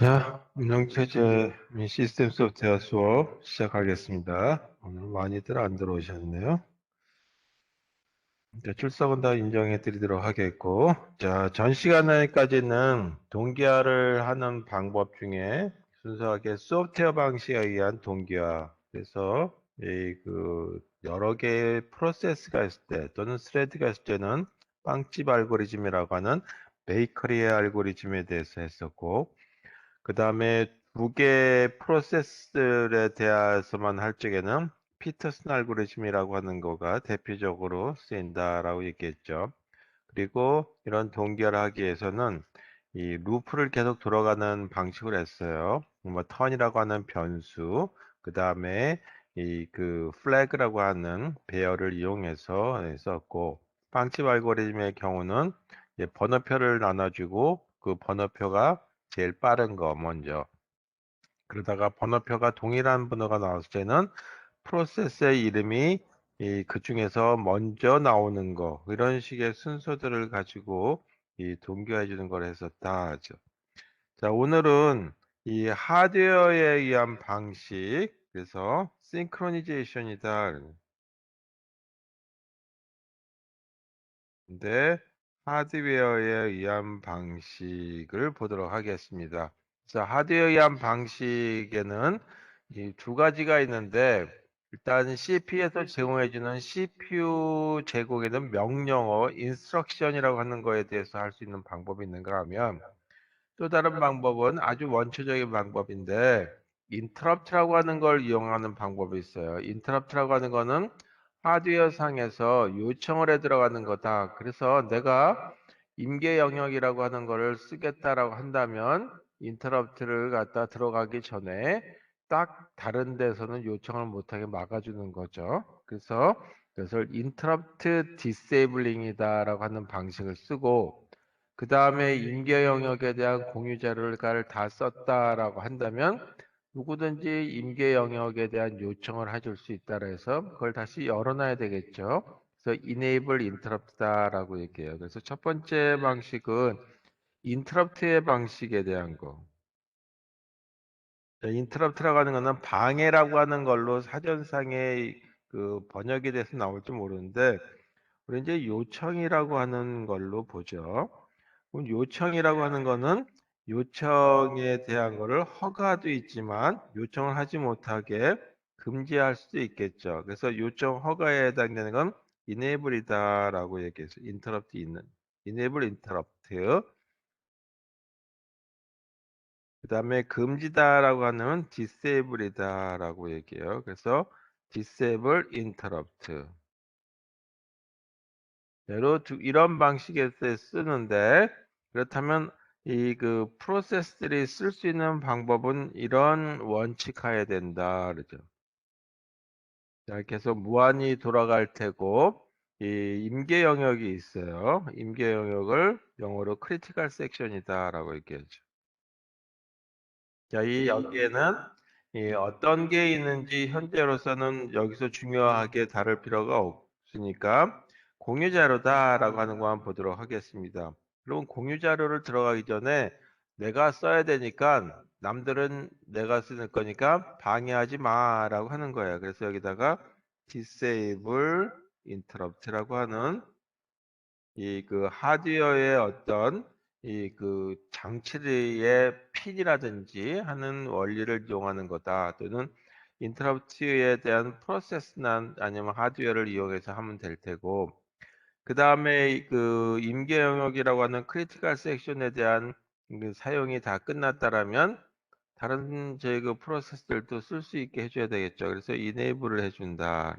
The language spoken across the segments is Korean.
자, 운영체제 및 시스템 소프트웨어 수업 시작하겠습니다. 오늘 많이들 안 들어오셨네요. 자, 출석은 다 인정해 드리도록 하겠고, 자, 전 시간에까지는 동기화를 하는 방법 중에 순수하게 소프트웨어 방식에 의한 동기화. 그래서 여러 개의 프로세스가 있을 때 또는 스레드가 있을 때는 빵집 알고리즘이라고 하는 베이커리의 알고리즘에 대해서 했었고, 그 다음에 두 개의 프로세스에 대해서만 할 적에는 피터슨 알고리즘이라고 하는 거가 대표적으로 쓰인다라고 얘기했죠. 그리고 이런 동기화를 하기 위해서는 이 루프를 계속 돌아가는 방식을 했어요. 뭐 턴이라고 하는 변수, 그 다음에 플래그라고 하는 배열을 이용해서 했었고, 빵집 알고리즘의 경우는 이제 번호표를 나눠주고 그 번호표가 제일 빠른 거 먼저, 그러다가 번호표가 동일한 번호가 나왔을 때는 프로세스의 이름이 그 중에서 먼저 나오는 거, 이런 식의 순서들을 가지고 동기화해 주는 걸 했었다 하죠. 자, 오늘은 이 하드웨어에 의한 방식, 그래서 싱크로니제이션이다. 근데 하드웨어에 의한 방식을 보도록 하겠습니다. 자, 하드웨어에 의한 방식에는 이 두 가지가 있는데, 일단 CPU에서 제공해주는 CPU 제공에는 명령어, 인스트럭션이라고 하는 거에 대해서 할 수 있는 방법이 있는가 하면, 또 다른 방법은 아주 원초적인 방법인데, 인터럽트라고 하는 걸 이용하는 방법이 있어요. 인터럽트라고 하는 거는 하드웨어 상에서 요청을 해 들어가는 거다. 그래서 내가 임계 영역이라고 하는 거를 쓰겠다라고 한다면 인터럽트를 갖다 들어가기 전에 딱 다른 데서는 요청을 못하게 막아주는 거죠. 그래서 그것을 인터럽트 디세이블링이다라고 하는 방식을 쓰고, 그 다음에 임계 영역에 대한 공유 자료를 다 썼다라고 한다면 누구든지 임계 영역에 대한 요청을 해줄 수 있다라 해서 그걸 다시 열어놔야 되겠죠. 그래서 enable interrupt다라고 얘기해요. 그래서 첫 번째 방식은 interrupt의 방식에 대한 거. interrupt라고 하는 거는 방해라고 하는 걸로 사전상의 그 번역이 돼서 나올지 모르는데, 우리 이제 요청이라고 하는 걸로 보죠. 그럼 요청이라고 하는 거는 요청에 대한 거를 허가도 있지만 요청을 하지 못하게 금지할 수도 있겠죠. 그래서 요청 허가에 해당되는 건 enable이다라고 얘기해서 interrupt 있는 enable interrupt. 그 다음에 금지다라고 하는 disable이다라고 얘기해요. 그래서 disable interrupt. 이런 방식에서 쓰는데, 그렇다면 프로세스들이 쓸 수 있는 방법은 이런 원칙 하에 된다 그러죠. 자, 계속 무한히 돌아갈 테고 이 임계 영역이 있어요. 임계 영역을 영어로 크리티컬 섹션이다라고 얘기하죠. 자, 이 여기에는 이 어떤 게 있는지 현재로서는 여기서 중요하게 다룰 필요가 없으니까 공유 자료다라고 하는 거 한번 보도록 하겠습니다. 그럼 공유 자료를 들어가기 전에 내가 써야 되니까 남들은 내가 쓰는 거니까 방해하지 마라고 하는 거예요. 그래서 여기다가 disable interrupt라고 하는 하드웨어의 어떤 장치의 핀이라든지 하는 원리를 이용하는 거다. 또는 인터럽트에 대한 프로세스나 아니면 하드웨어를 이용해서 하면 될 테고, 그 다음에 임계 영역이라고 하는 크리티컬 섹션에 대한 사용이 다 끝났다라면 다른 프로세스들도 쓸 수 있게 해줘야 되겠죠. 그래서 이네이블을 해준다.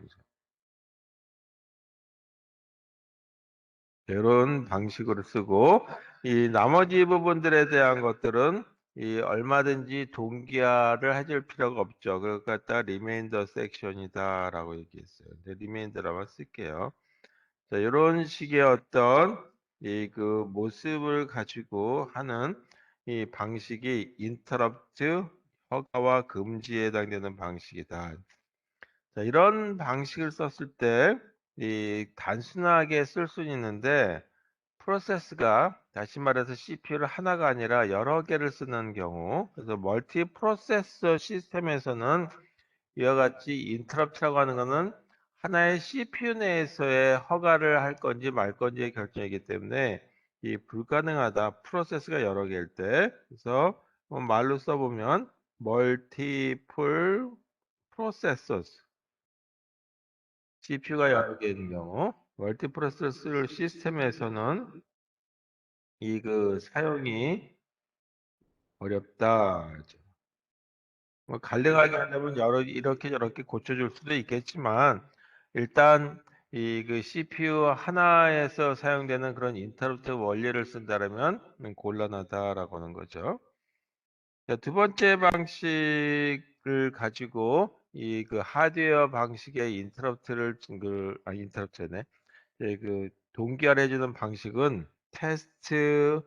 이런 방식으로 쓰고, 이 나머지 부분들에 대한 것들은 얼마든지 동기화를 해줄 필요가 없죠. 그걸 갖다 리메인더 섹션이다라고 얘기했어요. 근데 리메인더라고 쓸게요. 자, 이런 식의 어떤 모습을 가지고 하는 이 방식이 인터럽트 허가와 금지에 해당되는 방식이다. 자, 이런 방식을 썼을 때 단순하게 쓸 수는 있는데 프로세스가 다시 말해서 CPU를 하나가 아니라 여러 개를 쓰는 경우, 그래서 멀티 프로세서 시스템에서는 이와 같이 인터럽트라고 하는 것은 하나의 CPU 내에서의 허가를 할 건지 말 건지의 결정이기 때문에 이 불가능하다. 프로세스가 여러 개일 때. 그래서 말로 써보면 멀티플 프로세서스. CPU가 여러 개인 경우 멀티 프로세서 시스템에서는 이 그 사용이 어렵다. 뭐 간략하게 하려면 여러 이렇게 저렇게 고쳐줄 수도 있겠지만 일단 이 그 CPU 하나에서 사용되는 그런 인터럽트 원리를 쓴다라면 곤란하다라고 하는 거죠. 자, 두 번째 방식을 가지고 이 그 하드웨어 방식의 인터럽트를 인터럽트네. 그 동기화해주는 방식은 테스트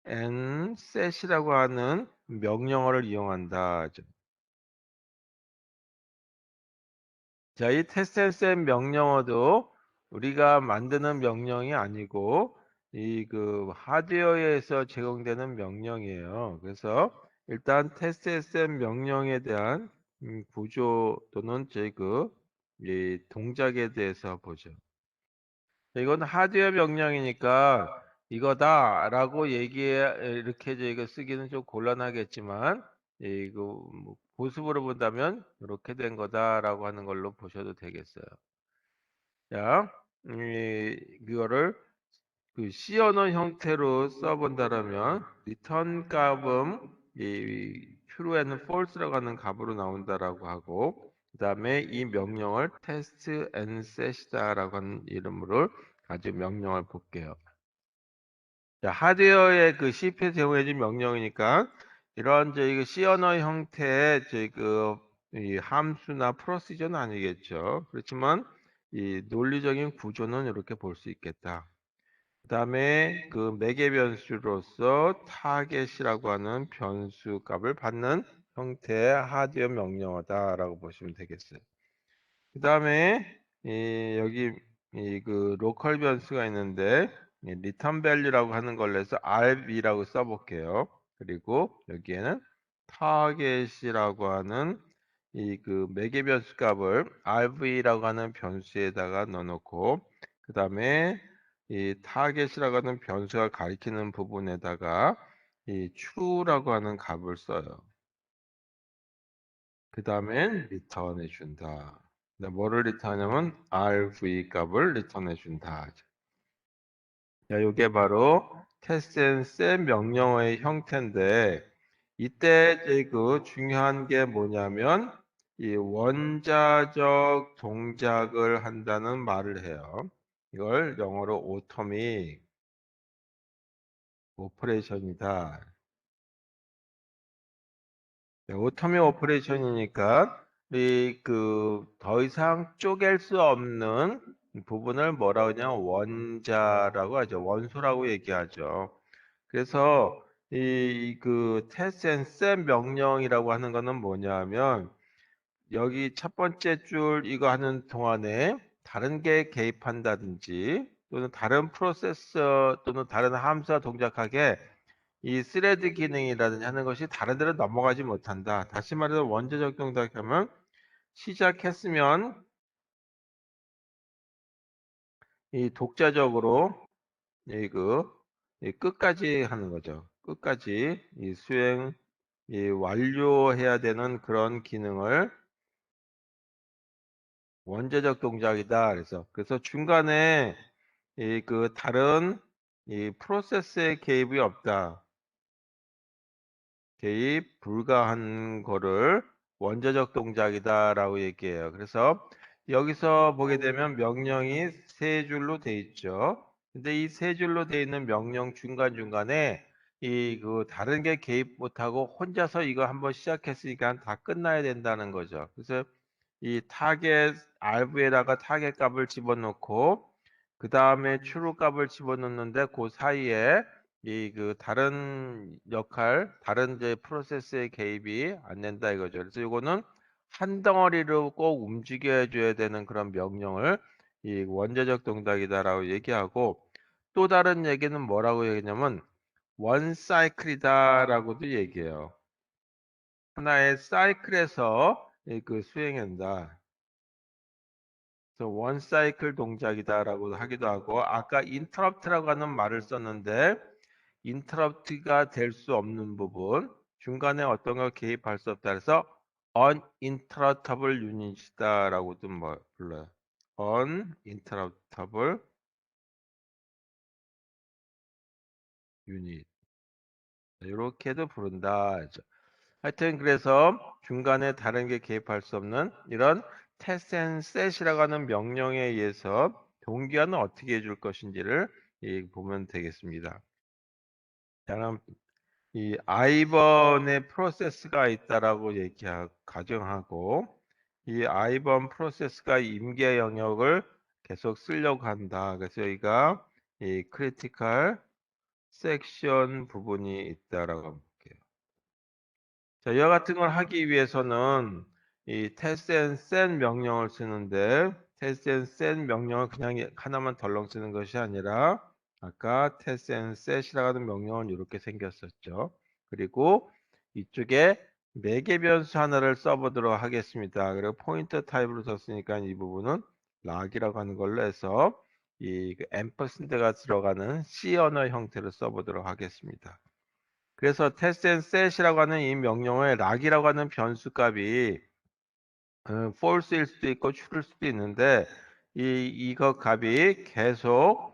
앤 셋이라고 하는 명령어를 이용한다. 자, 이 테스트 앤 셋 명령어도 우리가 만드는 명령이 아니고 이 그 하드웨어에서 제공되는 명령이에요. 그래서 일단 테스트 앤 셋 명령에 대한 구조 또는 이 동작에 대해서 보죠. 이건 하드웨어 명령이니까 이거다라고 이렇게 저희가 쓰기는 좀 곤란하겠지만 이거 뭐 보습으로 본다면 이렇게 된 거다라고 하는 걸로 보셔도 되겠어요. 자, 그거를 그 C 언어 형태로 써본다라면 return 값은 이 true and false라고 하는 값으로 나온다라고 하고 그 다음에 이 명령을 test and set이다라고 하는 이름으로 가지고 명령을 볼게요. 자, 하드웨어의 그 CPU에 제공해진 명령이니까 이런 저희 C 언어 형태의 이 함수나 프로시저는 아니겠죠. 그렇지만 이 논리적인 구조는 이렇게 볼 수 있겠다. 그 다음에 그 매개 변수로서 타겟이라고 하는 변수 값을 받는 형태의 하드웨어 명령어다라고 보시면 되겠어요. 그 다음에 여기 그 로컬 변수가 있는데 return value라고 하는 걸 내서 rv라고 써볼게요. 그리고 여기에는 target이라고 하는 이 그 매개 변수 값을 rv라고 하는 변수에다가 넣어놓고 그 다음에 이 target이라고 하는 변수가 가리키는 부분에다가 이 true라고 하는 값을 써요. 그 다음엔 리턴해 준다. 뭐를 리턴하냐면 RV 값을 리턴해 준다. 자, 이게 바로 테스트 앤 셋 명령어의 형태인데 이때 그 중요한 게 뭐냐면 이 원자적 동작을 한다는 말을 해요. 이걸 영어로 오토믹 오퍼레이션이다. 오토미 오퍼레이션이니까 이 그 더 이상 쪼갤 수 없는 부분을 뭐라고 하냐 원자라고 하죠. 원소라고 얘기하죠. 그래서 이 그 테스트 앤 셋 명령이라고 하는 거는 뭐냐면 여기 첫 번째 줄 이거 하는 동안에 다른 게 개입한다든지 또는 다른 프로세서 또는 다른 함수가 동작하게 이 스레드 기능이라든지 하는 것이 다른 데로 넘어가지 못한다. 다시 말해서 원자적 동작하면 시작했으면 이 독자적으로 이 끝까지 하는 거죠. 끝까지 이 수행 이 완료해야 되는 그런 기능을 원자적 동작이다. 그래서 중간에 이 그 다른 이 프로세스의 개입이 없다. 개입 불가한 거를 원자적 동작이다라고 얘기해요. 그래서 여기서 보게 되면 명령이 세 줄로 돼 있죠. 근데 이 세 줄로 돼 있는 명령 중간중간에 이 그 다른 게 개입 못하고 혼자서 이거 한번 시작했으니까 다 끝나야 된다는 거죠. 그래서 이 타겟 RV에다가 타겟 값을 집어넣고 그 다음에 true 값을 집어넣는데 그 사이에 이 그 다른 역할, 다른 이제 프로세스의 개입이 안 된다 이거죠. 그래서 이거는 한 덩어리로 꼭 움직여 줘야 되는 그런 명령을 이 원자적 동작이다라고 얘기하고 또 다른 얘기는 뭐라고 얘기냐면 원 사이클이다라고도 얘기해요. 하나의 사이클에서 그 수행한다. 그래서 원 사이클 동작이다라고 하기도 하고, 아까 interrupt라고 하는 말을 썼는데 interrupt가 될 수 없는 부분, 중간에 어떤 걸 개입할 수 없다 해서 uninterruptible unit이다라고도 불러요. uninterruptible unit. 이렇게도 부른다. 하여튼 그래서 중간에 다른 게 개입할 수 없는 이런 test and set이라고 하는 명령에 의해서 동기화는 어떻게 해줄 것인지를 보면 되겠습니다. 자, 그럼 이 I 번의 프로세스가 있다라고 가정하고, 이 I 번 프로세스가 임계 영역을 계속 쓰려고 한다. 그래서 여기가 이 크리티컬 섹션 부분이 있다라고 볼게요. 자, 이와 같은 걸 하기 위해서는 이 test and set 명령을 쓰는데, test and set 명령을 그냥 하나만 덜렁 쓰는 것이 아니라 아까 test and set이라고 하는 명령은 이렇게 생겼었죠. 그리고 이쪽에 매개 변수 하나를 써보도록 하겠습니다. 그리고 포인터 타입으로 썼으니까 이 부분은 락이라고 하는 걸로 해서 이 앰퍼센드가 들어가는 C 언어 형태로 써보도록 하겠습니다. 그래서 test and set이라고 하는 이 명령을 락이라고 하는 변수 값이 false일 수도 있고 true일 수도 있는데, 이거 값이 계속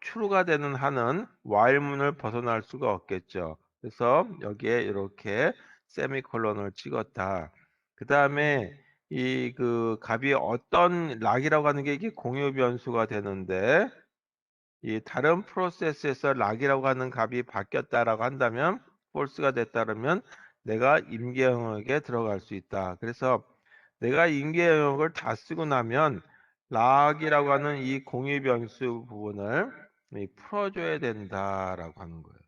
true가 되는 한은 while문을 벗어날 수가 없겠죠. 그래서 여기에 이렇게 세미콜론을 찍었다. 그 다음에 값이 어떤 락이라고 하는 게 이게 공유 변수가 되는데, 이 다른 프로세스에서 락이라고 하는 값이 바뀌었다라고 한다면, false가 됐다면 내가 임계 영역에 들어갈 수 있다. 그래서 내가 임계 영역을 다 쓰고 나면 락이라고 하는 이 공유 변수 부분을 풀어줘야 된다라고 하는 거예요.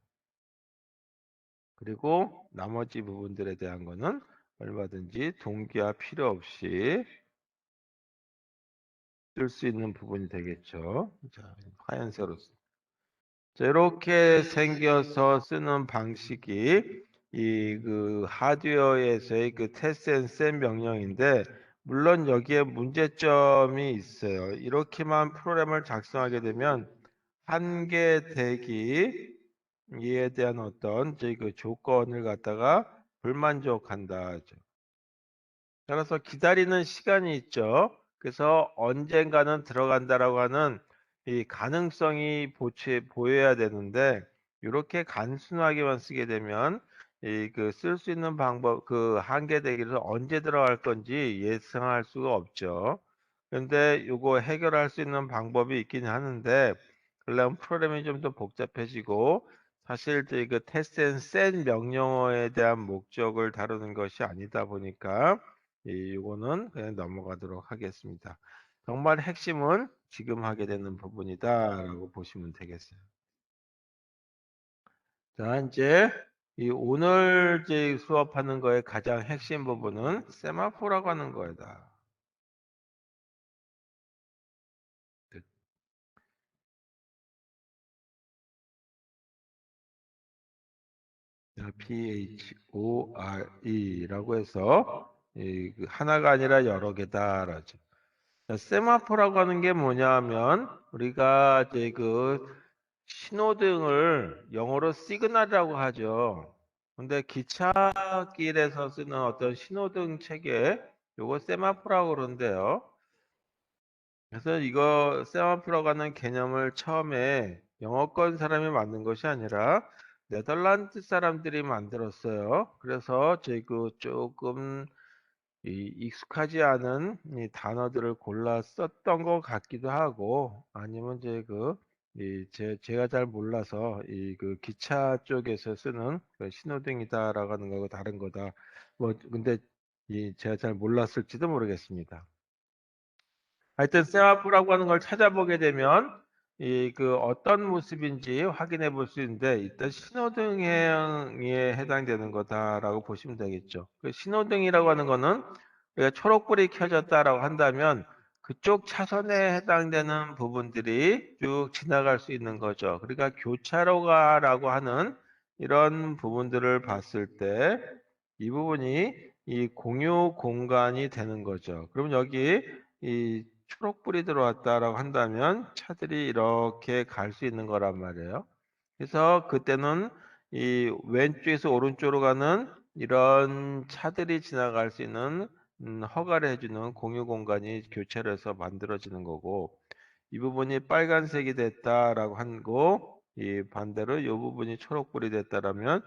그리고 나머지 부분들에 대한 거는 얼마든지 동기화 필요 없이 쓸 수 있는 부분이 되겠죠. 자, 하얀색으로. 자, 이렇게 생겨서 쓰는 방식이 하드웨어에서의 테스트 앤 셋 명령인데, 물론 여기에 문제점이 있어요. 이렇게만 프로그램을 작성하게 되면 한계 대기에 대한 어떤 조건을 갖다가 불만족한다. 따라서 기다리는 시간이 있죠. 그래서 언젠가는 들어간다라고 하는 이 가능성이 보여야 되는데, 이렇게 단순하게만 쓰게 되면 쓸 수 있는 방법, 한계 대기에서 언제 들어갈 건지 예상할 수가 없죠. 그런데 이거 해결할 수 있는 방법이 있긴 하는데, 그러려면 프로그램이 좀 더 복잡해지고, 사실 테스트 앤 셋 명령어에 대한 목적을 다루는 것이 아니다 보니까 이거는 그냥 넘어가도록 하겠습니다. 정말 핵심은 지금 하게 되는 부분이다라고 보시면 되겠어요. 자, 이제 오늘 수업하는 거의 가장 핵심 부분은 세마포라고 하는 거다. PHORE라고 해서 하나가 아니라 여러 개다라죠. 자, 세마포라고 하는 게 뭐냐 하면, 우리가 신호등을 영어로 시그널이라고 하죠. 근데 기찻길에서 쓰는 어떤 신호등 체계, 요거 세마포라고 그러는데요. 그래서 이거 세마포라고 하는 개념을 처음에 영어권 사람이 만든 것이 아니라 네덜란드 사람들이 만들었어요. 그래서 조금 익숙하지 않은 이 단어들을 골라 썼던 것 같기도 하고, 아니면 제가 잘 몰라서 기차 쪽에서 쓰는 신호등이다라고 하는 거하고 다른 거다. 근데 제가 잘 몰랐을지도 모르겠습니다. 하여튼 세마포라고 하는 걸 찾아보게 되면 어떤 모습인지 확인해 볼 수 있는데, 일단 신호등에 해당되는 거다라고 보시면 되겠죠. 신호등이라고 하는 거는 우리가 초록불이 켜졌다라고 한다면 그쪽 차선에 해당되는 부분들이 쭉 지나갈 수 있는 거죠. 그러니까 교차로가라고 하는 이런 부분들을 봤을 때 이 부분이 이 공유 공간이 되는 거죠. 그럼 여기 이 초록불이 들어왔다라고 한다면 차들이 이렇게 갈 수 있는 거란 말이에요. 그래서 그때는 이 왼쪽에서 오른쪽으로 가는 이런 차들이 지나갈 수 있는 허가를 해주는 공유 공간이 교차로에서 만들어지는 거고, 이 부분이 빨간색이 됐다라고 하고, 이 반대로 이 부분이 초록불이 됐다라면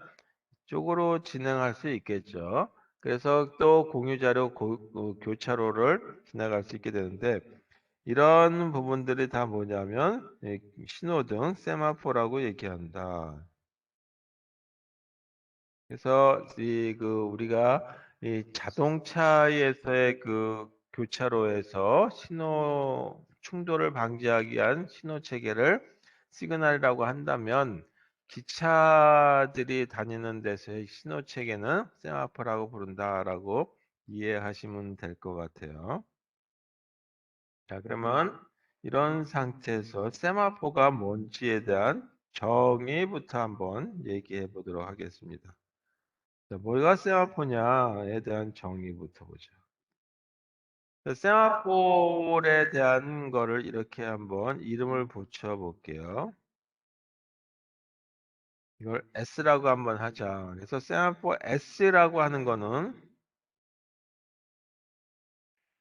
이쪽으로 진행할 수 있겠죠. 그래서 또 공유자료 교차로를 지나갈 수 있게 되는데, 이런 부분들이 다 뭐냐면 신호등, 세마포라고 얘기한다. 그래서 우리가 이 자동차에서의 그 교차로에서 신호 충돌을 방지하기 위한 신호 체계를 시그널이라고 한다면 기차들이 다니는 데서의 신호 체계는 세마포라고 부른다라고 이해하시면 될 것 같아요. 자, 그러면 이런 상태에서 세마포가 뭔지에 대한 정의부터 한번 얘기해 보도록 하겠습니다. 자, 뭐가 세마포냐에 대한 정의부터 보죠. 자, 세마포에 대한 거를 이렇게 한번 이름을 붙여 볼게요. 이걸 S라고 한번 하자. 그래서 세마포 S라고 하는 거는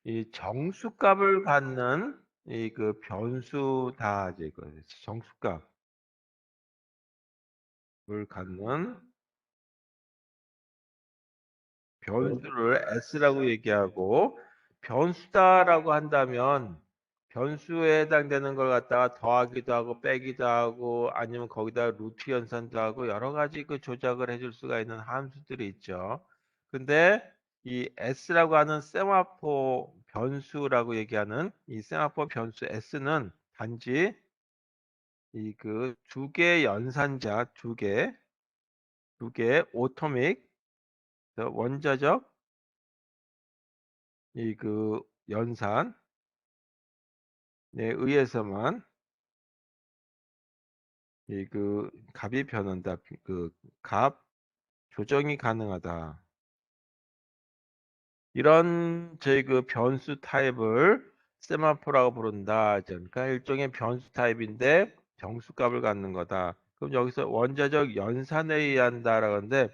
이 정수값을 갖는 이 그 변수다 이제 그 정수값을 갖는 변수를 S라고 얘기하고 변수다라고 한다면 변수에 해당되는 걸 갖다가 더하기도 하고 빼기도 하고 아니면 거기다 루트 연산도 하고 여러 가지 그 조작을 해줄 수가 있는 함수들이 있죠. 근데 이 S라고 하는 세마포 변수라고 얘기하는 이 세마포 변수 S는 단지 이 그 두 개의 연산자 두 개 오토믹 원자적 이 그 연산에 의해서만 이 그 값이 변한다. 그 값 조정이 가능하다. 이런 저희 그 변수 타입을 세마포라고 부른다. 그러니까 일종의 변수 타입인데 정수값을 갖는 거다. 그럼 여기서 원자적 연산에 의한다라고 하는데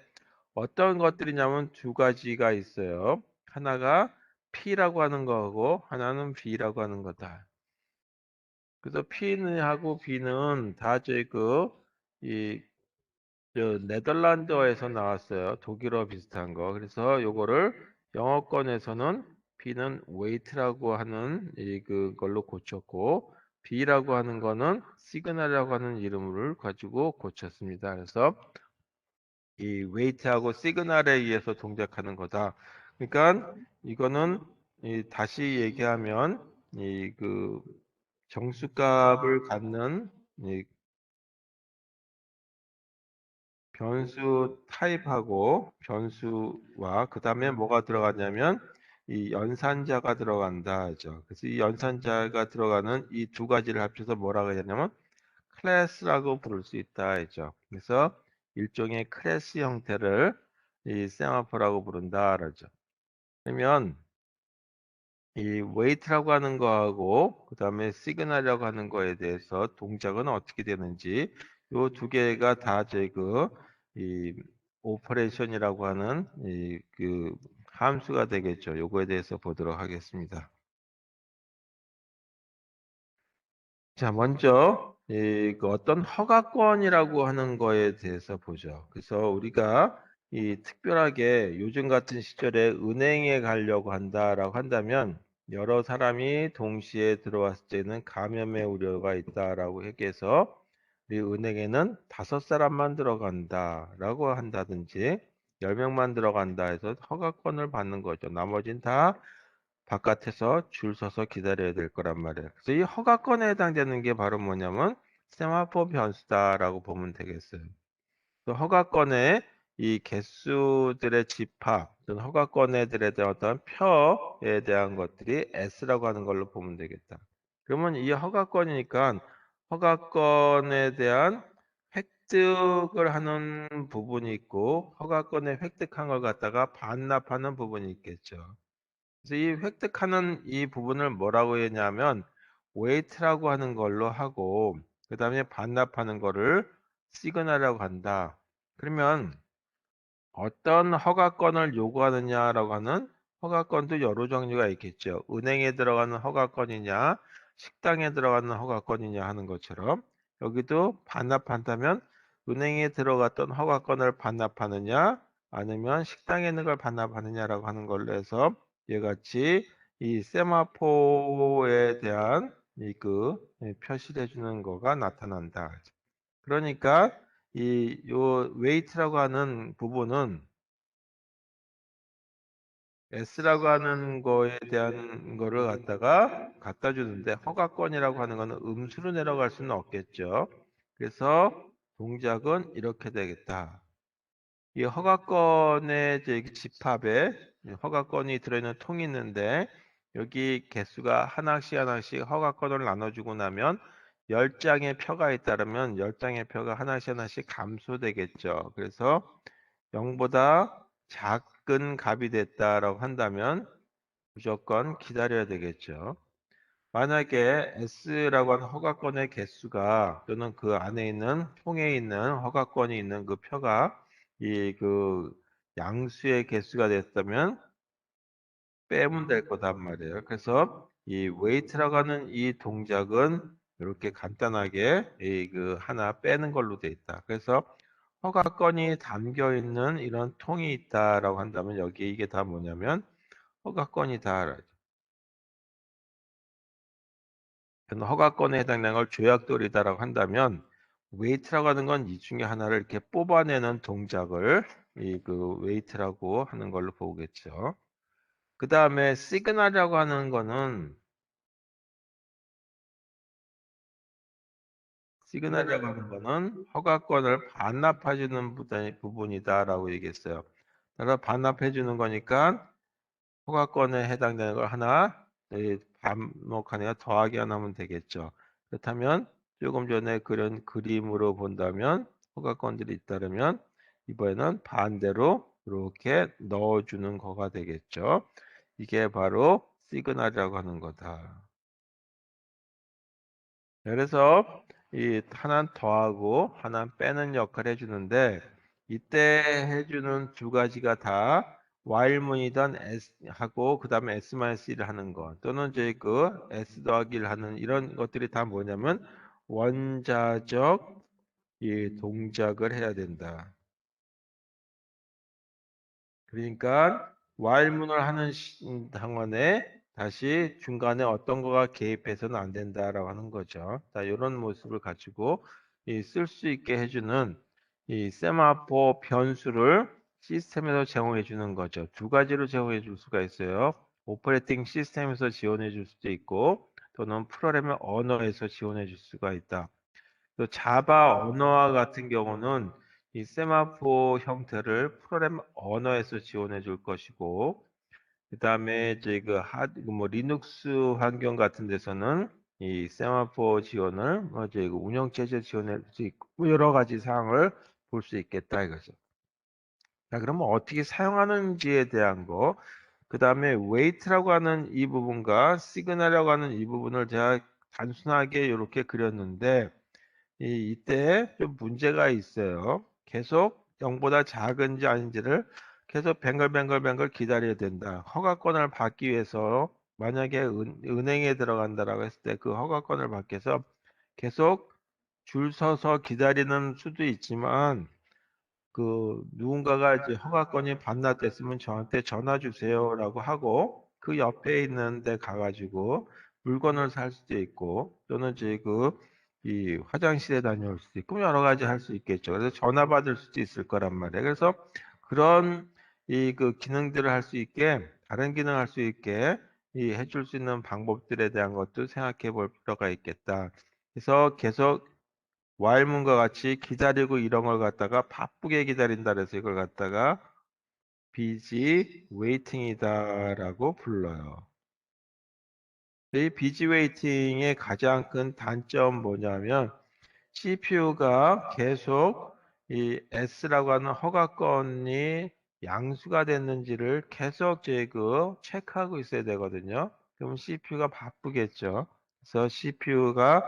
어떤 것들이냐면 두 가지가 있어요. 하나가 P라고 하는 거고 하나는 B라고 하는 거다. 그래서 P는 하고 B는 다 저희 이 네덜란드어에서 나왔어요. 독일어 비슷한 거. 그래서 요거를 영어권에서는 B는 weight라고 하는 그걸로 고쳤고 B라고 하는 거는 시그널이라고 하는 이름을 가지고 고쳤습니다. 그래서 이 weight하고 시그널에 의해서 동작하는 거다. 그러니까 이거는 다시 얘기하면 이 그 정수값을 갖는 이 변수 타입하고 변수와 그 다음에 뭐가 들어가냐면 이 연산자가 들어간다 하죠. 그래서 이 연산자가 들어가는 이 두 가지를 합쳐서 뭐라고 하냐면 클래스라고 부를 수 있다 하죠. 그래서 일종의 클래스 형태를 이 세마포라고 부른다 하죠. 그러면 이 웨이트라고 하는 거하고 그 다음에 시그널이라고 하는 거에 대해서 동작은 어떻게 되는지 요 두 개가 다 저희 이 오퍼레이션이라고 하는 이 그 함수가 되겠죠. 요거에 대해서 보도록 하겠습니다. 자, 먼저 그 어떤 허가권이라고 하는 거에 대해서 보죠. 그래서 우리가 이 특별하게 요즘 같은 시절에 은행에 가려고 한다라고 한다면 여러 사람이 동시에 들어왔을 때는 감염의 우려가 있다라고 얘기해서 우리 은행에는 5사람만 들어간다라고 한다든지 10명만 들어간다 해서 허가권을 받는 거죠. 나머지는 다 바깥에서 줄 서서 기다려야 될 거란 말이에요. 그래서 이 허가권에 해당되는 게 바로 뭐냐면 세마포 변수다라고 보면 되겠어요. 또 허가권의 이 개수들의 집합, 어떤 허가권들에 대한 어떤 표에 대한 것들이 S라고 하는 걸로 보면 되겠다. 그러면 이 허가권이니까 허가권에 대한 획득을 하는 부분이 있고 허가권에 획득한 걸 갖다가 반납하는 부분이 있겠죠. 그래서 이 획득하는 이 부분을 뭐라고 했냐면 wait라고 하는 걸로 하고 그 다음에 반납하는 거를 시그널이라고 한다. 그러면 어떤 허가권을 요구하느냐라고 하는 허가권도 여러 종류가 있겠죠. 은행에 들어가는 허가권이냐, 식당에 들어가는 허가권이냐 하는 것처럼 여기도 반납한다면 은행에 들어갔던 허가권을 반납하느냐, 아니면 식당에 있는 걸 반납하느냐라고 하는 걸로 해서 이같이 이 세마포에 대한 표시를 해주는 거가 나타난다. 그러니까 요 웨이트라고 하는 부분은 S라고 하는 거에 대한 거를 갖다 주는데 허가권이라고 하는 거는 음수로 내려갈 수는 없겠죠. 그래서 동작은 이렇게 되겠다. 이 허가권의 집합에 허가권이 들어있는 통이 있는데 여기 개수가 하나씩 하나씩 허가권을 나눠주고 나면 10장의 표가 있다면 10장의 표가 하나씩 하나씩 감소되겠죠. 그래서 0보다 작은 값이 됐다라고 한다면 무조건 기다려야 되겠죠. 만약에 S라고 하는 허가권의 개수가 또는 그 안에 있는 통에 있는 허가권이 있는 그 표가 양수의 개수가 됐다면 빼면 될 거단 말이에요. 그래서 이 weight라고 하는 이 동작은 이렇게 간단하게 하나 빼는 걸로 돼 있다. 그래서 허가권이 담겨 있는 이런 통이 있다라고 한다면 여기 이게 다 뭐냐면 허가권이다. 허가권에 해당되는 걸 조약돌이다라고 한다면 웨이트라고 하는 건 이 중에 하나를 이렇게 뽑아내는 동작을 웨이트라고 하는 걸로 보겠죠. 그 다음에 시그널이라고 하는 거는 허가권을 반납해주는 부분이다라고 얘기했어요. 그래서 반납해주는 거니까 허가권에 해당되는 걸 하나 반복하니까 더하기 하나 하면 되겠죠. 그렇다면 조금 전에 그런 그림으로 본다면 허가권들이 잇따르면 이번에는 반대로 이렇게 넣어주는 거가 되겠죠. 이게 바로 시그널이라고 하는 거다. 그래서 이 하나는 더하고 하나는 빼는 역할을 해주는데 이때 해주는 두 가지가 다 while문이던 s 하고 그 다음에 s-1을 하는 것 또는 s 더하기를 하는 이런 것들이 다 뭐냐면 원자적 이 동작을 해야 된다. 그러니까 while문을 하는 당원에 다시 중간에 어떤 거가 개입해서는 안 된다라고 하는 거죠. 자, 이런 모습을 가지고 쓸 수 있게 해주는 이 세마포 변수를 시스템에서 제공해 주는 거죠. 두 가지로 제공해 줄 수가 있어요. 오퍼레이팅 시스템에서 지원해 줄 수도 있고 또는 프로그래밍 언어에서 지원해 줄 수가 있다. 또 자바 언어와 같은 경우는 이 세마포 형태를 프로그램 언어에서 지원해 줄 것이고 그 다음에 이제 리눅스 환경 같은 데서는 이 세마포 지원을 이제 운영체제 지원할 수 있고 뭐 여러 가지 사항을 볼 수 있겠다 이거죠. 자, 그러면 어떻게 사용하는지에 대한 거, 그 다음에 weight라고 하는 이 부분과 시그널이라고 하는 이 부분을 제가 단순하게 이렇게 그렸는데 이때 좀 문제가 있어요. 계속 0보다 작은지 아닌지를 계속 뱅글뱅글 기다려야 된다. 허가권을 받기 위해서 만약에 은행에 들어간다라고 했을 때 그 허가권을 받기 위해서 계속 줄 서서 기다리는 수도 있지만 누군가가 이제 허가권이 반납됐으면 저한테 전화 주세요라고 하고 그 옆에 있는 데 가가지고 물건을 살 수도 있고 또는 이제 이 화장실에 다녀올 수도 있고 여러 가지 할 수 있겠죠. 그래서 전화 받을 수도 있을 거란 말이에요. 그래서 그런 기능들을 할 수 있게 다른 기능을 할 수 있게 해줄 수 있는 방법들에 대한 것도 생각해 볼 필요가 있겠다. 그래서 계속 와일문과 같이 기다리고 이런 걸 갖다가 바쁘게 기다린다 그래서 이걸 갖다가 비지 웨이팅이다라고 불러요. 이 비지 웨이팅의 가장 큰 단점 뭐냐면 CPU가 계속 이 S라고 하는 허가권이 양수가 됐는지를 계속 체크하고 있어야 되거든요. 그럼 CPU가 바쁘겠죠. 그래서 CPU가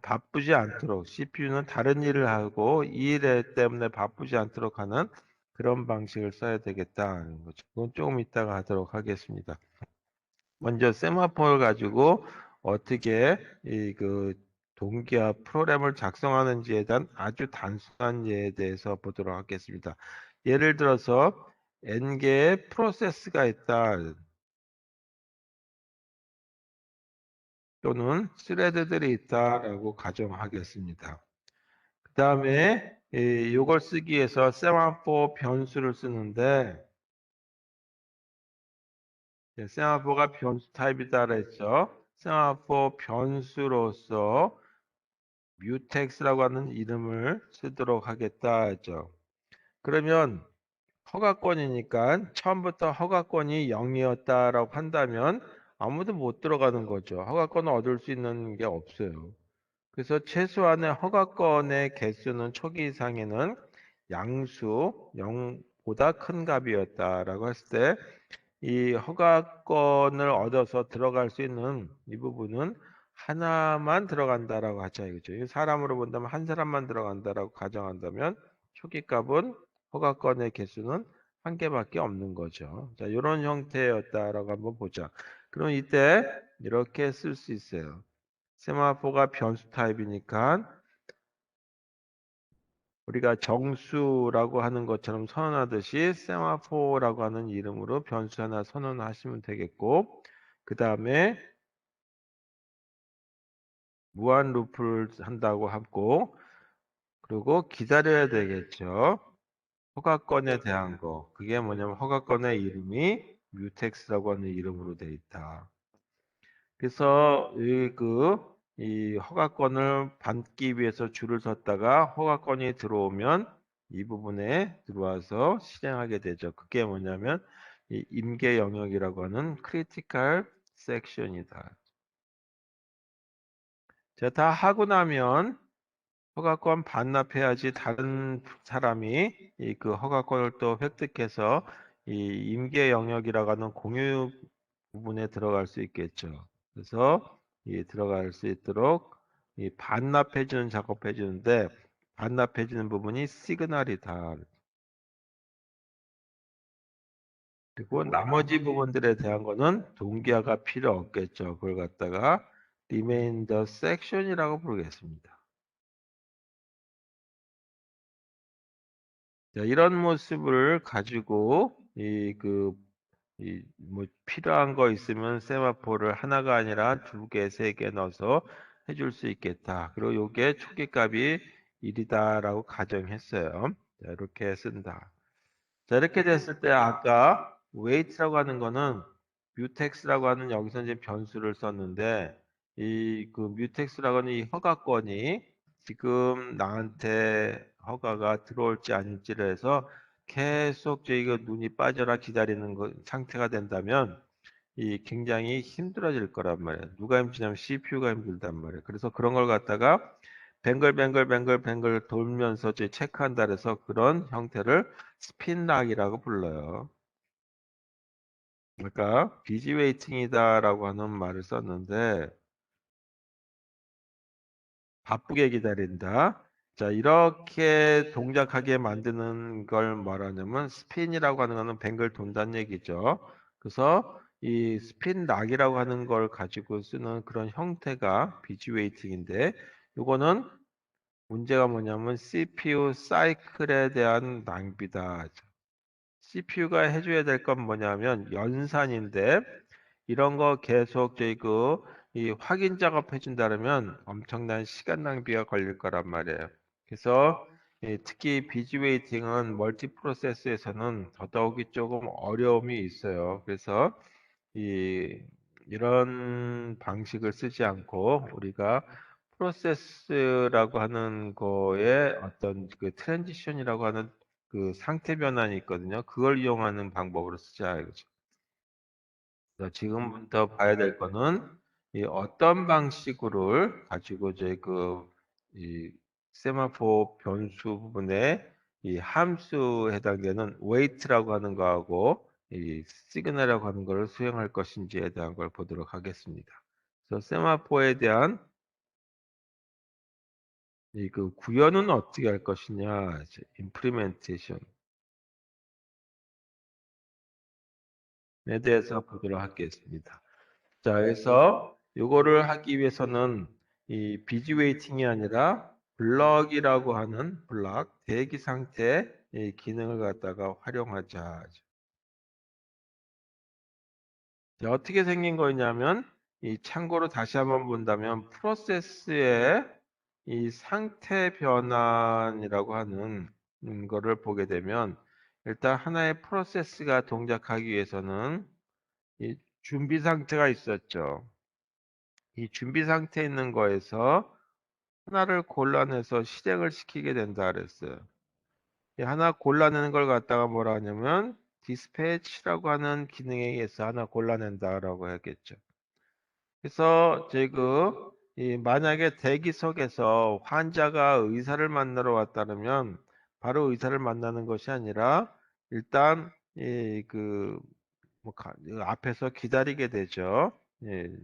바쁘지 않도록 CPU는 다른 일을 하고 이 일 때문에 바쁘지 않도록 하는 그런 방식을 써야 되겠다는 거죠. 그건 조금 이따가 하도록 하겠습니다. 먼저 세마포를 가지고 어떻게 동기화 프로그램을 작성하는지에 대한 아주 단순한 예에 대해서 보도록 하겠습니다. 예를 들어서 n개의 프로세스가 있다 또는 스레드들이 있다라고 가정하겠습니다. 그 다음에 이걸 쓰기 위해서 세마포 변수를 쓰는데 세마포가 변수 타입이다 그랬죠. 세마포 변수로서 뮤텍스라고 하는 이름을 쓰도록 하겠다 하죠. 그러면 허가권이니까 처음부터 허가권이 0이었다라고 한다면 아무도 못 들어가는 거죠. 허가권을 얻을 수 있는 게 없어요. 그래서 최소한의 허가권의 개수는 초기 이상에는 양수 0보다 큰 값이었다라고 했을 때 이 허가권을 얻어서 들어갈 수 있는 이 부분은 하나만 들어간다라고 하자 이거죠. 사람으로 본다면 한 사람만 들어간다라고 가정한다면 초기 값은 허가권의 개수는 한 개밖에 없는 거죠. 자, 이런 형태였다라고 한번 보자. 그럼 이때 이렇게 쓸 수 있어요. 세마포가 변수 타입이니까 우리가 정수라고 하는 것처럼 선언하듯이 세마포라고 하는 이름으로 변수 하나 선언하시면 되겠고 그 다음에 무한 루프를 한다고 하고 그리고 기다려야 되겠죠. 허가권에 대한 거. 그게 뭐냐면 허가권의 이름이 뮤텍스라고 하는 이름으로 돼 있다. 그래서 이 허가권을 받기 위해서 줄을 섰다가 허가권이 들어오면 이 부분에 들어와서 실행하게 되죠. 그게 뭐냐면 이 임계 영역이라고 하는 크리티컬 섹션이다. 자, 다 하고 나면 허가권 반납해야지 다른 사람이 그 허가권을 또 획득해서 이 임계 영역이라고 하는 공유 부분에 들어갈 수 있겠죠. 그래서 들어갈 수 있도록 이 반납해 주는 작업해 주는데 반납해 주는 부분이 시그널이다. 그리고 나머지 부분들에 대한 거는 동기화가 필요 없겠죠. 그걸 갖다가 remain the section이라고 부르겠습니다. 자, 이런 모습을 가지고 뭐 필요한 거 있으면 세마포를 하나가 아니라 두 개, 세 개 넣어서 해줄 수 있겠다. 그리고 요게 초기 값이 1이다라고 가정했어요. 자, 이렇게 쓴다. 자, 이렇게 됐을 때 아까 weight라고 하는 거는 뮤텍스라고 하는 여기서 이제 변수를 썼는데 이 그 뮤텍스라고 하는 이 허가권이 지금 나한테 허가가 들어올지 아닐지를 해서 계속 저희가 눈이 빠져라 기다리는 상태가 된다면 이 굉장히 힘들어질 거란 말이에요. 누가 힘드냐면 CPU가 힘들단 말이에요. 그래서 그런 걸 갖다가 뱅글뱅글 돌면서 이제 체크한다 그래서 그런 형태를 스핀락이라고 불러요. 그러니까 비지 웨이팅이다라고 하는 말을 썼는데 바쁘게 기다린다. 자, 이렇게 동작하게 만드는 걸 말하냐면 스핀이라고 하는 거는 뱅글 돈다는 얘기죠. 그래서 이 스핀 락이라고 하는 걸 가지고 쓰는 그런 형태가 비지 웨이팅인데 이거는 문제가 뭐냐면 CPU 사이클에 대한 낭비다. CPU가 해줘야 될 건 뭐냐면 연산인데 이런 거 계속 이 확인 작업 해준다면 엄청난 시간 낭비가 걸릴 거란 말이에요. 그래서 특히 비지 웨이팅은 멀티 프로세스에서는 더더욱이 조금 어려움이 있어요. 그래서 이 이런 방식을 쓰지 않고 우리가 프로세스라고 하는 거에 어떤 그 트랜지션이라고 하는 그 상태 변환이 있거든요. 그걸 이용하는 방법으로 쓰자 이거죠. 그래서 지금부터 봐야 될 거는 이 어떤 방식을 가지고 이제 이 세마포 변수 부분에 이 함수 해당되는 weight라고 하는 거하고 이 시그널이라고 하는 걸 수행할 것인지에 대한 걸 보도록 하겠습니다. 그래서 세마포에 대한 이 그 구현은 어떻게 할 것이냐, 이제 implementation에 대해서 보도록 하겠습니다. 자, 그래서 요거를 하기 위해서는 이 비지 웨이팅이 아니라 블럭이라고 하는 블럭 대기 상태 의 기능을 갖다가 활용하자. 자, 어떻게 생긴 거냐면 이 참고로 다시 한번 본다면 프로세스의 이 상태 변환이라고 하는 거를 보게 되면 일단 하나의 프로세스가 동작하기 위해서는 이 준비 상태가 있었죠. 이 준비 상태에 있는 거에서 하나를 골라내서 실행을 시키게 된다 그랬어요. 이 하나 골라내는 걸 갖다가 뭐라 하냐면 디스패치라고 하는 기능에 의해서 하나 골라낸다라고 했겠죠. 그래서 이 만약에 대기석에서 환자가 의사를 만나러 왔다면 바로 의사를 만나는 것이 아니라 일단 앞에서 기다리게 되죠. 예,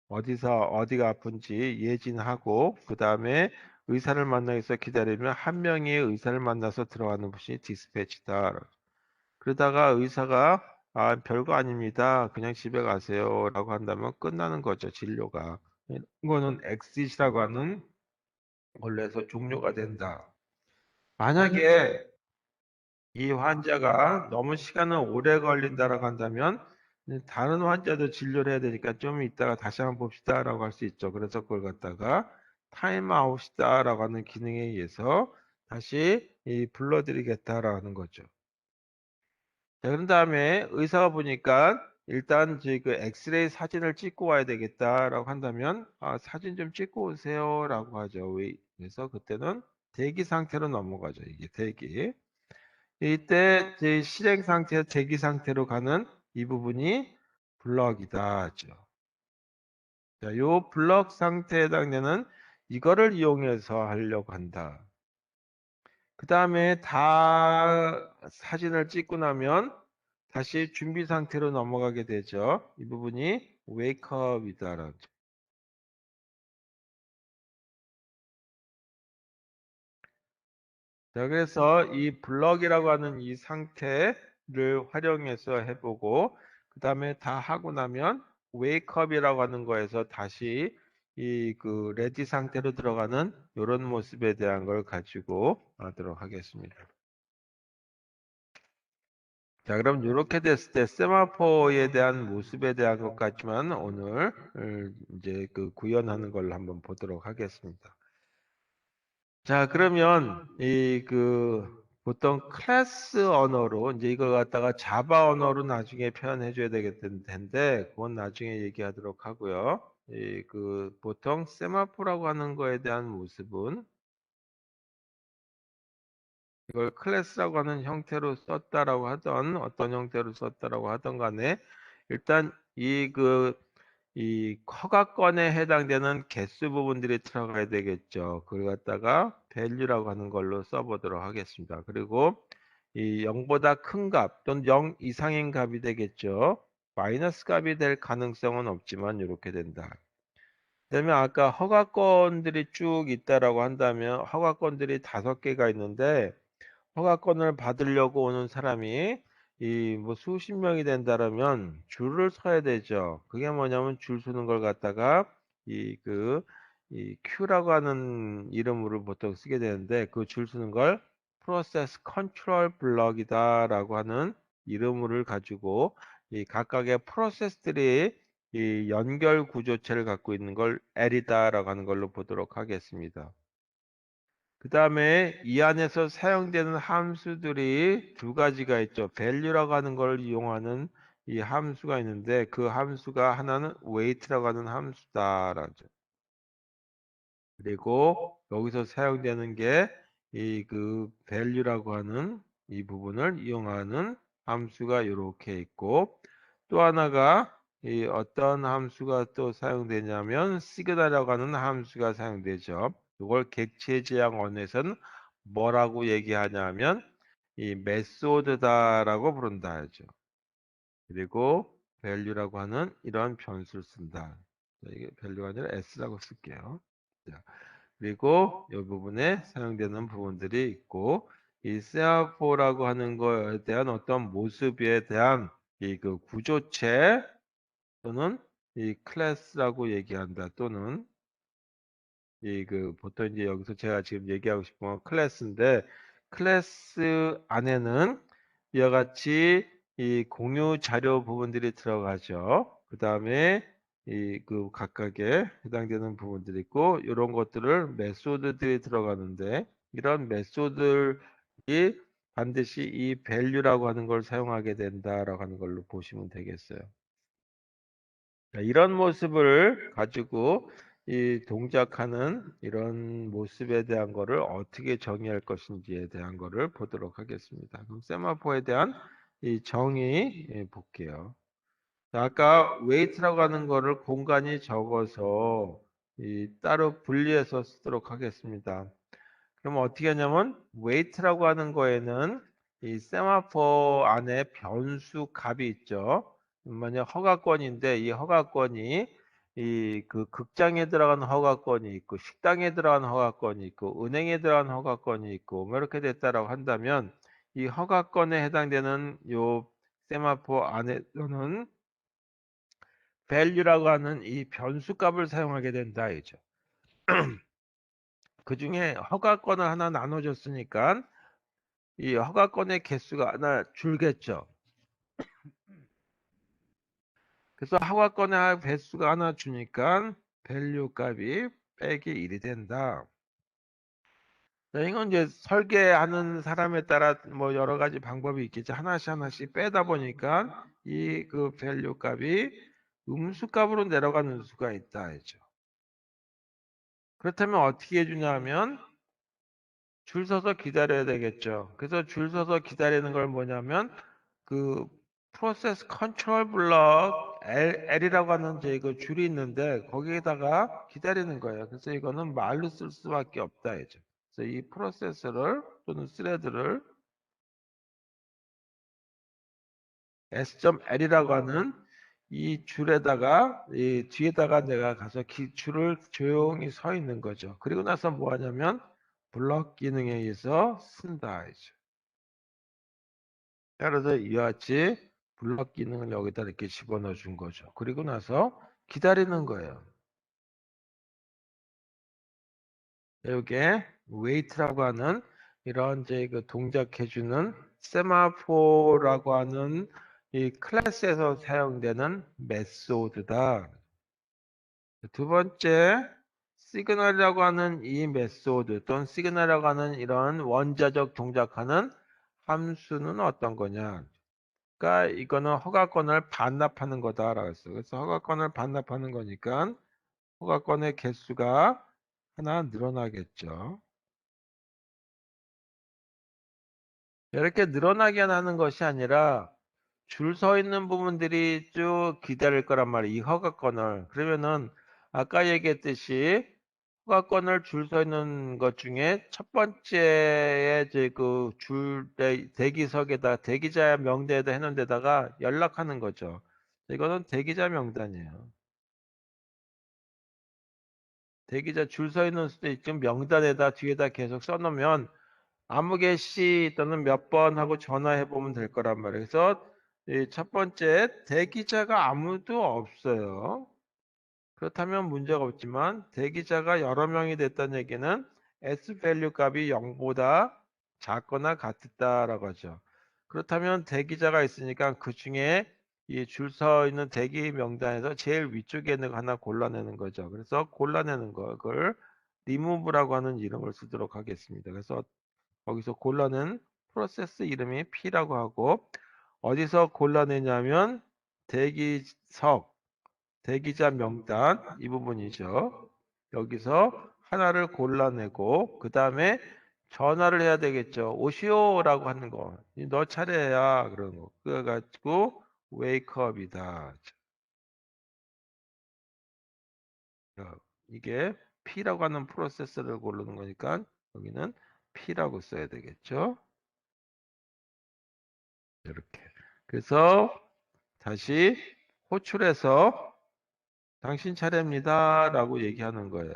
어디가 아픈지 예진하고 그 다음에 의사를 만나기 위해서 기다리면 한 명이 의사를 만나서 들어가는 것이 디스패치다. 그러다가 의사가 별거 아닙니다. 그냥 집에 가세요. 라고 한다면 끝나는 거죠. 진료가. 이거는 엑싯이라고 하는 원래에서 종료가 된다. 만약에 이 환자가 너무 시간을 오래 걸린다라고 한다면 다른 환자도 진료를 해야 되니까 좀 이따가 다시 한번 봅시다라고 할 수 있죠. 그래서 그걸 갖다가 타임아웃이다라고 하는 기능에 의해서 다시 불러드리겠다라는 거죠. 자, 그런 다음에 의사가 보니까 일단 그 엑스레이 사진을 찍고 와야 되겠다라고 한다면 사진 좀 찍고 오세요라고 하죠. 그래서 그때는 대기 상태로 넘어가죠. 이게 대기. 이때 제 실행 상태에서 대기 상태로 가는 이 부분이 블럭이다 하죠. 자, 요 블럭 상태에 해당되는 이거를 이용해서 하려고 한다. 그 다음에 다 사진을 찍고 나면 다시 준비 상태로 넘어가게 되죠. 이 부분이 웨이크업이다라는. 자, 그래서 이 블럭이라고 하는 이 상태를 활용해서 해보고 그 다음에 다 하고 나면 웨이크업이라고 하는 거에서 다시 레디 상태로 들어가는 이런 모습에 대한 걸 가지고 하도록 하겠습니다. 자, 그럼 이렇게 됐을 때 세마포에 대한 모습에 대한 것 같지만 오늘 이제 구현하는 걸 한번 보도록 하겠습니다. 자, 그러면 보통 클래스 언어로 이제 이걸 갖다가 자바 언어로 나중에 표현해 줘야 되겠을 텐데 그건 나중에 얘기하도록 하고요. 보통 세마포라고 하는 거에 대한 모습은 이걸 클래스라고 하는 형태로 썼다라고 하던 어떤 형태로 썼다라고 하던 간에 일단 이 허가권에 해당되는 개수 부분들이 들어가야 되겠죠. 그걸 갖다가 value라고 하는 걸로 써보도록 하겠습니다. 그리고 이 0보다 큰 값 또는 0 이상인 값이 되겠죠. 마이너스 값이 될 가능성은 없지만 이렇게 된다. 그다음에 아까 허가권들이 쭉 있다라고 한다면 허가권들이 5개가 있는데 허가권을 받으려고 오는 사람이 뭐 수십 명이 된다라면 줄을 서야 되죠. 그게 뭐냐면 줄 서는 걸 갖다가 이 Q라고 하는 이름으로 보통 쓰게 되는데 그 줄 서는 걸 프로세스 컨트롤 블럭이다라고 하는 이름을 가지고 이 각각의 프로세스들이 이 연결 구조체를 갖고 있는 걸 L이다라고 하는 걸로 보도록 하겠습니다. 그 다음에 이 안에서 사용되는 함수들이 두 가지가 있죠. value라고 하는 걸 이용하는 이 함수가 있는데 그 함수가 하나는 weight라고 하는 함수다라죠. 그리고 여기서 사용되는 게 이 그 value라고 하는 이 부분을 이용하는 함수가 이렇게 있고, 또 하나가 이 어떤 함수가 또 사용되냐면 시그널이라고 하는 함수가 사용되죠. 이걸 객체 지향 언어에서는 뭐라고 얘기하냐면 이 메소드다라고 부른다 하죠. 그리고 value라고 하는 이런 변수를 쓴다. 자, 이게 value가 아니라 s라고 쓸게요. 자, 그리고 이 부분에 사용되는 부분들이 있고, 이 세마포라고 하는 거에 대한 어떤 모습에 대한 이 그 구조체 또는 이 클래스라고 얘기한다. 또는 이 그 보통 이제 여기서 제가 지금 얘기하고 싶은 건 클래스인데, 클래스 안에는 이와 같이 이 공유 자료 부분들이 들어가죠. 그 다음에 이 그 각각에 해당되는 부분들이 있고, 이런 것들을 메소드들이 들어가는데, 이런 메소드들이 반드시 이 value라고 하는 걸 사용하게 된다라고 하는 걸로 보시면 되겠어요. 자, 이런 모습을 가지고 이 동작하는 이런 모습에 대한 거를 어떻게 정의할 것인지에 대한 거를 보도록 하겠습니다. 그럼 세마포에 대한 이 정의 볼게요. 자, 아까 weight라고 하는 거를 공간이 적어서 이 따로 분리해서 쓰도록 하겠습니다. 그럼 어떻게 하냐면 weight라고 하는 거에는 이 세마포 안에 변수 값이 있죠. 만약 허가권인데 이 허가권이 이 그 극장에 들어가는 허가권이 있고 식당에 들어가는 허가권이 있고 은행에 들어가는 허가권이 있고 뭐 이렇게 됐다라고 한다면 이 허가권에 해당되는 요 세마포 안에서는 value라고 하는 이 변수 값을 사용하게 된다 이죠. 그 중에 허가권을 하나 나눠줬으니까 이 허가권의 개수가 하나 줄겠죠. 그래서 허가권의 배수가 하나 주니까 밸류 값이 빼기 1이 된다. 자, 이건 이제 설계하는 사람에 따라 뭐 여러 가지 방법이 있겠지. 하나씩 하나씩 빼다 보니까 이 그 밸류 값이 음수 값으로 내려가는 수가 있다 했죠. 그렇다면 어떻게 해주냐 하면 줄 서서 기다려야 되겠죠. 그래서 줄 서서 기다리는 걸 뭐냐면 그 프로세스 컨트롤 블럭 L이라고 하는 이제 그 줄이 있는데 거기에다가 기다리는 거예요. 그래서 이거는 말로 쓸 수밖에 없다 이죠. 그래서 이 프로세스를 또는 스레드를 S.L이라고 하는 이 줄에다가 이 뒤에다가 내가 가서 줄을 조용히 서 있는 거죠. 그리고 나서 뭐 하냐면 블럭 기능에 의해서 쓴다 이죠. 따라서 이와 같이 블럭 기능을 여기다 이렇게 집어넣어 준 거죠. 그리고 나서 기다리는 거예요. 여기에 wait라고 하는 이런 이제 그 동작해주는 세마포라고 하는 이 클래스에서 사용되는 메소드다. 두 번째, 시그널이라고 하는 이 메소드 또는 시그널이라고 하는 이런 원자적 동작하는 함수는 어떤 거냐? 그러니까 이거는 허가권을 반납하는 거다라고 했어요. 그래서 허가권을 반납하는 거니까 허가권의 개수가 하나 늘어나겠죠. 이렇게 늘어나게 하는 것이 아니라 줄 서 있는 부분들이 쭉 기다릴 거란 말이에요. 이 허가권을. 그러면은 아까 얘기했듯이 허가권을 줄 서 있는 것 중에 첫 번째에 이제 그 줄 대기석에다 대기자 명단에다 해놓은 데다가 연락하는 거죠. 이거는 대기자 명단이에요. 대기자 줄 서 있는 수도 있지만 명단에다 뒤에다 계속 써놓으면 아무개 씨 또는 몇 번 하고 전화해 보면 될 거란 말이에요. 그래서 이 첫 번째 대기자가 아무도 없어요. 그렇다면 문제가 없지만 대기자가 여러 명이 됐다는 얘기는 S 밸류 값이 0보다 작거나 같다라고 하죠. 그렇다면 대기자가 있으니까 그 중에 이 줄 서 있는 대기 명단에서 제일 위쪽에 있는 거 하나 골라내는 거죠. 그래서 골라내는 그걸 리무브라고 하는 이름을 쓰도록 하겠습니다. 그래서 거기서 골라낸 프로세스 이름이 P라고 하고 어디서 골라내냐면 대기석 대기자 명단 이 부분이죠. 여기서 하나를 골라내고 그 다음에 전화를 해야 되겠죠. 오시오라고 하는 거. 너 차례야. 그런 거. 그래가지고 웨이크업이다. 이게 P라고 하는 프로세스를 고르는 거니까 여기는 P라고 써야 되겠죠. 이렇게. 그래서 다시 호출해서 당신 차례입니다. 라고 얘기하는 거예요.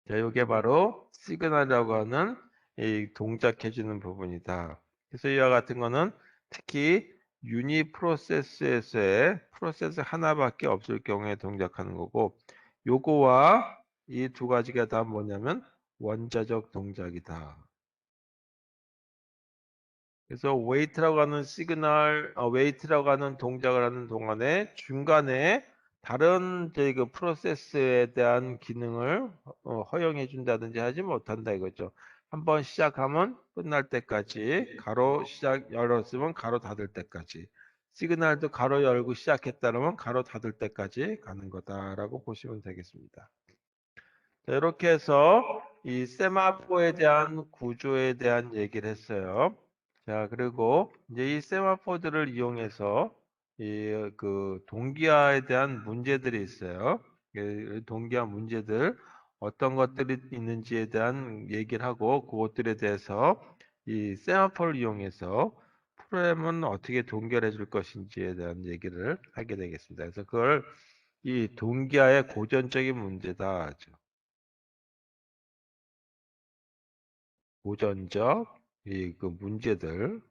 자, 이게 바로 시그널이라고 하는 이 동작해주는 부분이다. 그래서 이와 같은 거는 특히 유니 프로세스에서의 프로세스 하나밖에 없을 경우에 동작하는 거고, 요거와 이 두 가지가 다 뭐냐면 원자적 동작이다. 그래서 웨이트라고 하는 시그널, 웨이트라고 하는 동작을 하는 동안에 중간에 다른 저희 그 프로세스에 대한 기능을 허용해 준다든지 하지 못한다 이거죠. 한번 시작하면 끝날 때까지 가로 시작 열었으면 가로 닫을 때까지 시그널도 가로 열고 시작했다면 가로 닫을 때까지 가는 거다라고 보시면 되겠습니다. 자, 이렇게 해서 이 세마포에 대한 구조에 대한 얘기를 했어요. 자, 그리고 이제 이 세마포들을 이용해서 이 그 동기화에 대한 문제들이 있어요. 동기화 문제들 어떤 것들이 있는지에 대한 얘기를 하고 그것들에 대해서 이 세마포를 이용해서 프로그램은 어떻게 동결해 줄 것인지에 대한 얘기를 하게 되겠습니다. 그래서 그걸 이 동기화의 고전적인 문제다. 고전적 이 그 문제들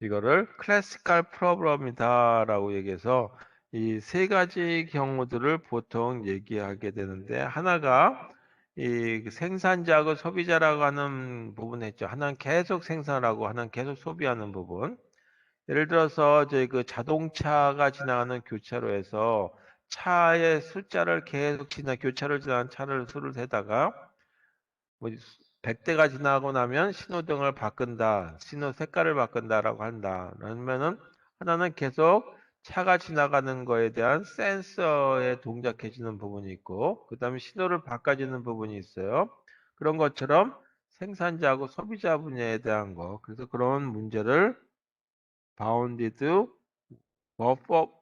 이거를 클래시컬 프로블럼이다라고 얘기해서 이 세 가지 경우들을 보통 얘기하게 되는데 하나가 이 생산자하고 소비자라고 하는 부분 했죠. 하나는 계속 생산하고 하나는 계속 소비하는 부분. 예를 들어서 저희 그 자동차가 지나가는 교차로에서 차의 숫자를 계속 교차를 지나는 차를 수를 세다가 뭐 100대가 지나고 나면 신호등을 바꾼다, 신호 색깔을 바꾼다라고 한다. 그러면은 하나는 계속 차가 지나가는 거에 대한 센서에 동작해주는 부분이 있고, 그 다음에 신호를 바꿔주는 부분이 있어요. 그런 것처럼 생산자하고 소비자 분야에 대한 거. 그래서 그런 문제를 바운디드 버퍼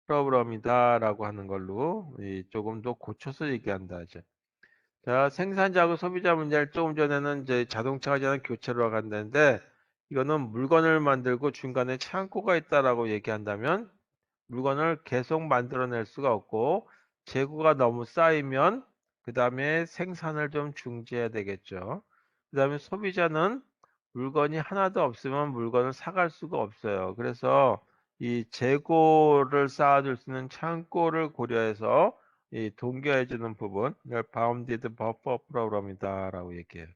프로그램이다라고 하는 걸로 조금 더 고쳐서 얘기한다. 자, 생산자하고 소비자 문제를 조금 전에는 이제 자동차가 지나는 교차로가 간다는데 이거는 물건을 만들고 중간에 창고가 있다라고 얘기한다면 물건을 계속 만들어낼 수가 없고 재고가 너무 쌓이면 그 다음에 생산을 좀 중지해야 되겠죠. 그 다음에 소비자는 물건이 하나도 없으면 물건을 사갈 수가 없어요. 그래서 이 재고를 쌓아둘 수 있는 창고를 고려해서 이 동기화해주는 부분, 이걸 바운디드 버퍼 프로그램이다라고 얘기해요.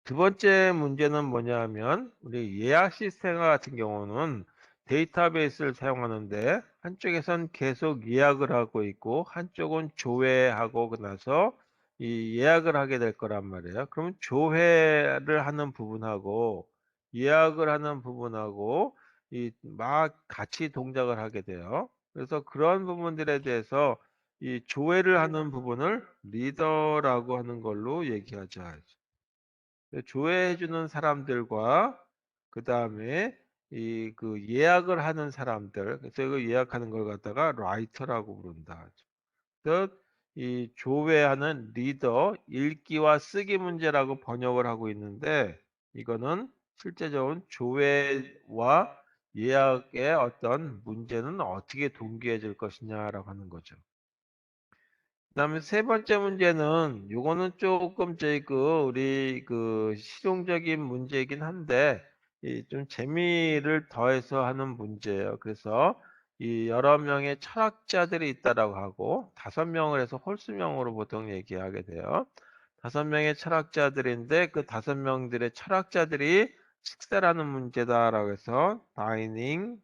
두 번째 문제는 뭐냐 하면 우리 예약 시스템 같은 경우는 데이터베이스를 사용하는데 한쪽에선 계속 예약을 하고 있고 한쪽은 조회하고 나서 이 예약을 하게 될 거란 말이에요. 그러면 조회를 하는 부분하고 예약을 하는 부분하고 이 막 같이 동작을 하게 돼요. 그래서 그런 부분들에 대해서 이 조회를 하는 부분을 리더라고 하는 걸로 얘기하자. 조회해주는 사람들과 그 다음에 이 그 예약을 하는 사람들, 그래서 그 예약하는 걸 갖다가 라이터라고 부른다. 그래서 이 조회하는 리더, 읽기와 쓰기 문제라고 번역을 하고 있는데 이거는 실제적인 조회와 예약의 어떤 문제는 어떻게 동기해질 것이냐라고 하는 거죠. 그다음에 세 번째 문제는 요거는 조금 저희 그 우리 그 실용적인 문제이긴 한데 이 좀 재미를 더해서 하는 문제예요. 그래서 이 여러 명의 철학자들이 있다라고 하고 5명을 해서 홀수명으로 보통 얘기하게 돼요. 5명의 철학자들인데 그 5명들의 철학자들이 식사라는 문제다라고 해서 다이닝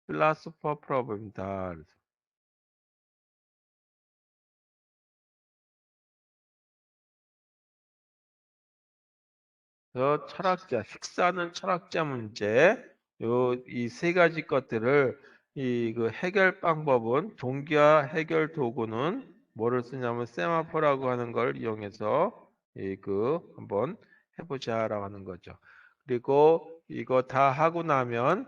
필라소퍼 프로블입니다. 그 철학자, 식사는 철학자 문제, 요, 이 세 가지 것들을 이 그 해결 방법은 동기화 해결 도구는 뭐를 쓰냐면 세마포라고 하는 걸 이용해서 한번 해보자라고 하는 거죠. 그리고 이거 다 하고 나면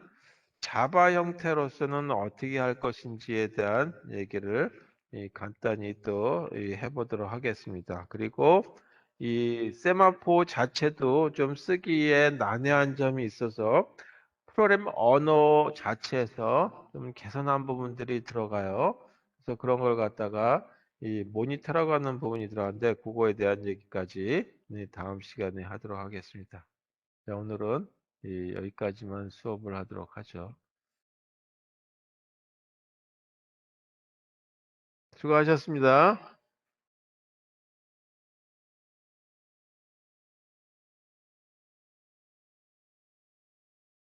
자바 형태로서는 어떻게 할 것인지에 대한 얘기를 간단히 또 해보도록 하겠습니다. 그리고 이 세마포 자체도 좀 쓰기에 난해한 점이 있어서 프로그램 언어 자체에서 좀 개선한 부분들이 들어가요. 그래서 그런 걸 갖다가 이 모니터라고 하는 부분이 들어가는데 그거에 대한 얘기까지 다음 시간에 하도록 하겠습니다. 자, 오늘은 여기까지만 수업을 하도록 하죠. 수고하셨습니다.